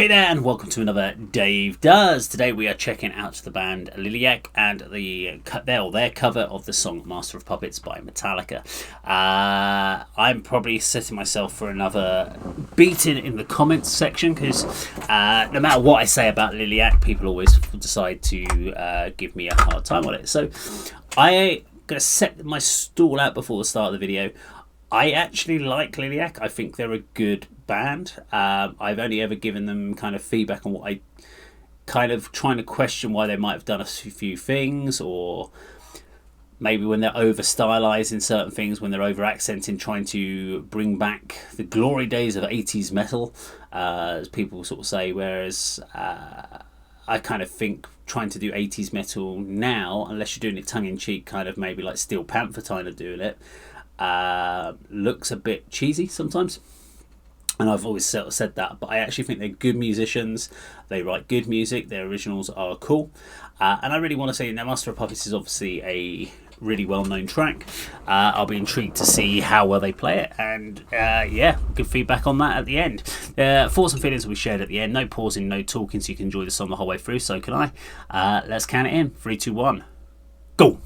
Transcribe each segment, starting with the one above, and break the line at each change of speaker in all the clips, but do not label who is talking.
Hey there, and welcome to another Dave Does. Today we are checking out the band Liliac and their cover of the song Master of Puppets by Metallica. I'm probably setting myself for another beating in the comments section because no matter what I say about Liliac, people always decide to give me a hard time on it. So I'm going to set my stall out before the start of the video. I actually like Liliac. I think they're a good band. I've only ever given them kind of feedback on what I kind of trying to question why they might have done a few things, or maybe when they're over stylizing certain things, when they're over accenting, trying to bring back the glory days of 80s metal, as people sort of say, whereas I kind of think trying to do 80s metal now, unless you're doing it tongue-in-cheek, kind of maybe like Steel Panther kind of doing it, looks a bit cheesy sometimes. And I've always said that, but I actually think they're good musicians. They write good music. Their originals are cool. And I really want to say now Master of Puppets is obviously a really well-known track. I'll be intrigued to see how well they play it. And yeah, good feedback on that at the end. Thoughts and feelings will be shared at the end. No pausing, no talking, so you can enjoy the song the whole way through. So can I. Let's count it in. 3, 2, 1. Go!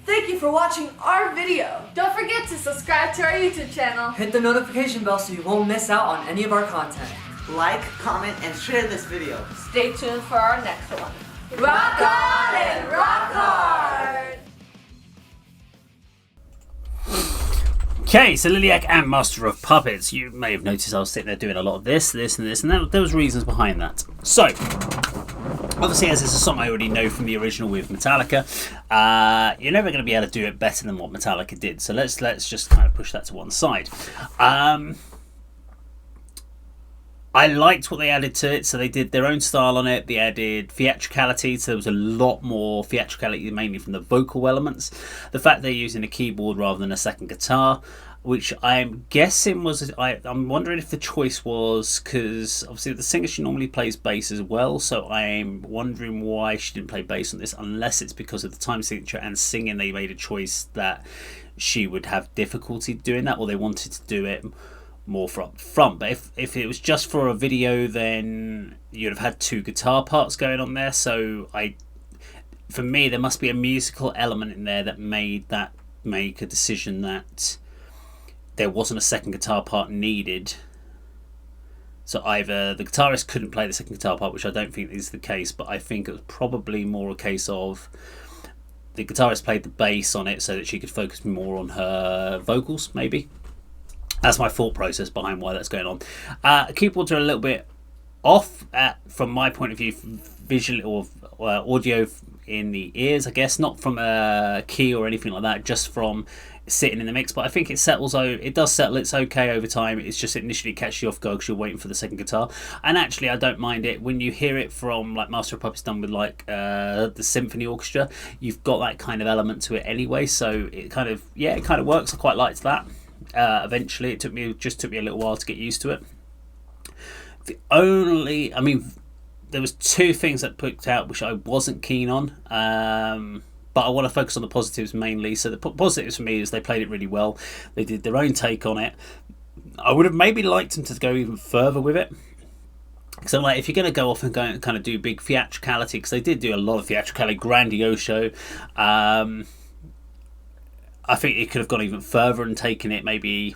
Thank you for watching our video.
Don't forget to subscribe to our YouTube channel.
Hit the notification bell so you won't miss out on any of our content.
Like, comment, and share this video.
Stay tuned for our next one. Rock on and rock hard!
Okay, so Liliac and Master of Puppets. You may have noticed I was sitting there doing a lot of this, and there was reasons behind that. So, obviously, as it's a song I already know from the original with Metallica, you're never going to be able to do it better than what Metallica did. So let's just kind of push that to one side. I liked what they added to it. So they did their own style on it. They added theatricality. So there was a lot more theatricality, mainly from the vocal elements. The fact they're using a keyboard rather than a second guitar, which I'm guessing was, I'm wondering if the choice was because obviously the singer, she normally plays bass as well, so I'm wondering why she didn't play bass on this, unless it's because of the time signature and singing they made a choice that she would have difficulty doing that, or they wanted to do it more up front. But if it was just for a video, then you'd have had two guitar parts going on there, so for me there must be a musical element in there that make a decision that there wasn't a second guitar part needed. So either the guitarist couldn't play the second guitar part, which I don't think is the case, but I think it was probably more a case of the guitarist played the bass on it so that she could focus more on her vocals, maybe. That's my thought process behind why that's going on. Keyboards are a little bit off from my point of view, visually or audio in the ears, I guess, not from a key or anything like that, just from sitting in the mix. But I think it does settle. It's okay over time. It's just initially catches you off guard because you're waiting for the second guitar. And actually, I don't mind it when you hear it from like Master of Puppets done with like the symphony orchestra. You've got that kind of element to it anyway, so it kind of works. I quite liked that. Eventually, it took me a little while to get used to it. There was two things that put out which I wasn't keen on, but I want to focus on the positives mainly. So the positives for me is they played it really well. They did their own take on it. I would have maybe liked them to go even further with it. So like, if you're going to go off and go and kind of do big theatricality, because they did do a lot of theatricality, grandiose show, I think it could have gone even further and taken it maybe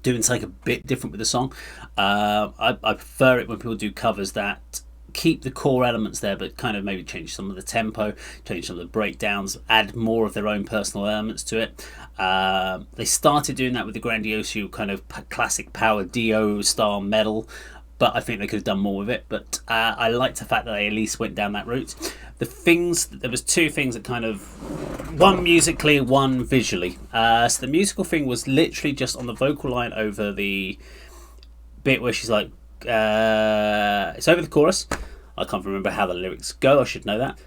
doing something a bit different with the song. I prefer it when people do covers that keep the core elements there, but kind of maybe change some of the tempo, change some of the breakdowns, add more of their own personal elements to it. They started doing that with the grandiose kind of classic power Dio style metal, but I think they could have done more with it. But I liked the fact that they at least went down that route. There was two things that kind of, one musically, one visually. So the musical thing was literally just on the vocal line over the bit where she's like, it's over the chorus. I can't remember how the lyrics go. I should know that.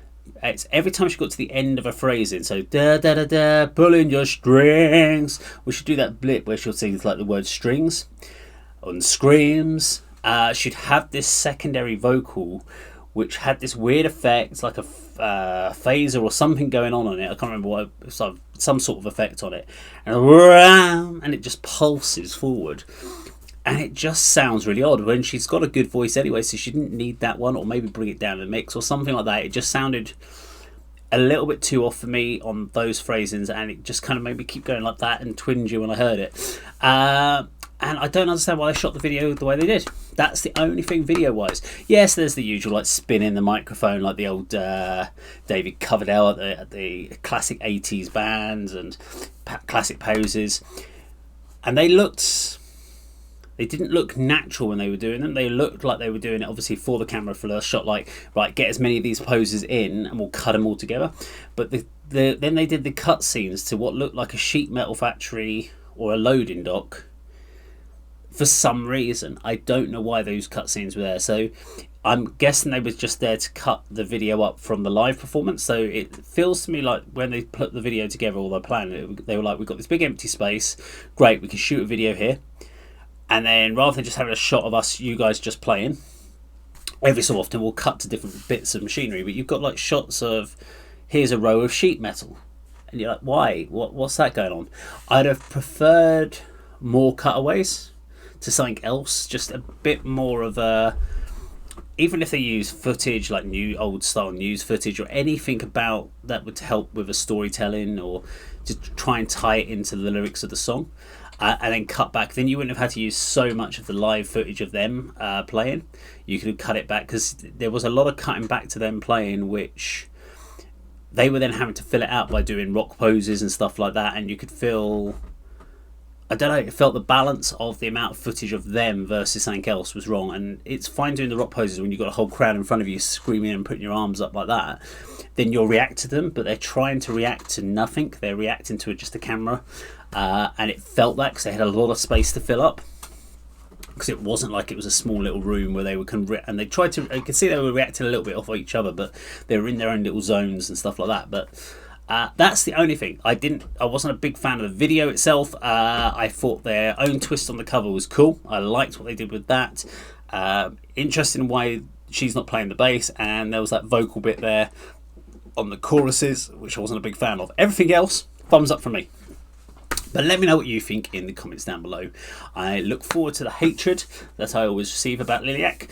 It's every time she got to the end of a phrasing. So da da da da, pulling your strings. We should do that blip where she'll sing like the word strings on screams. She'd have this secondary vocal which had this weird effect, like a phaser or something going on it. I can't remember what, some sort of effect on it, and it just pulses forward, and it just sounds really odd when she's got a good voice anyway. So she didn't need that one, or maybe bring it down in the mix or something like that. It just sounded a little bit too off for me on those phrasings, and it just kind of made me keep going like that and twinge you when I heard it. And I don't understand why they shot the video the way they did. That's the only thing video-wise. Yes, there's the usual like spinning the microphone like the old David Coverdale at the classic 80s bands and classic poses. And they didn't look natural when they were doing them. They looked like they were doing it obviously for the camera for the shot, like, right, get as many of these poses in and we'll cut them all together. But then they did the cut scenes to what looked like a sheet metal factory or a loading dock. For some reason, I don't know why those cutscenes were there. So I'm guessing they were just there to cut the video up from the live performance. So it feels to me like when they put the video together, all their plan, they were like, we've got this big empty space. Great, we can shoot a video here. And then rather than just having a shot of you guys just playing, every so often we'll cut to different bits of machinery. But you've got like shots of, here's a row of sheet metal. And you're like, why? What's that going on? I'd have preferred more cutaways to something else, just a bit more of a, even if they use footage like new old style news footage or anything about that would help with a storytelling or to try and tie it into the lyrics of the song, and then cut back, then you wouldn't have had to use so much of the live footage of them playing. You could cut it back because there was a lot of cutting back to them playing, which they were then having to fill it out by doing rock poses and stuff like that, and you could feel, I don't know, it felt the balance of the amount of footage of them versus something else was wrong. And it's fine doing the rock poses when you've got a whole crowd in front of you screaming and putting your arms up like that. Then you'll react to them, but they're trying to react to nothing. They're reacting to just a camera. And it felt that because they had a lot of space to fill up. Because it wasn't like it was a small little room where they were, and they tried to, I could see they were reacting a little bit off of each other, but they were in their own little zones and stuff like that. But that's the only thing. I wasn't a big fan of the video itself. I thought their own twist on the cover was cool. I liked what they did with that. Interesting why she's not playing the bass, and there was that vocal bit there on the choruses, which I wasn't a big fan of. Everything else, thumbs up from me. But let me know what you think in the comments down below. I look forward to the hatred that I always receive about Liliac.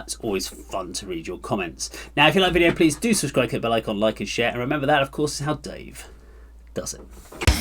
It's always fun to read your comments. Now, if you like the video, please do subscribe, click the bell icon, like and share. And remember that, of course, is how Dave does it.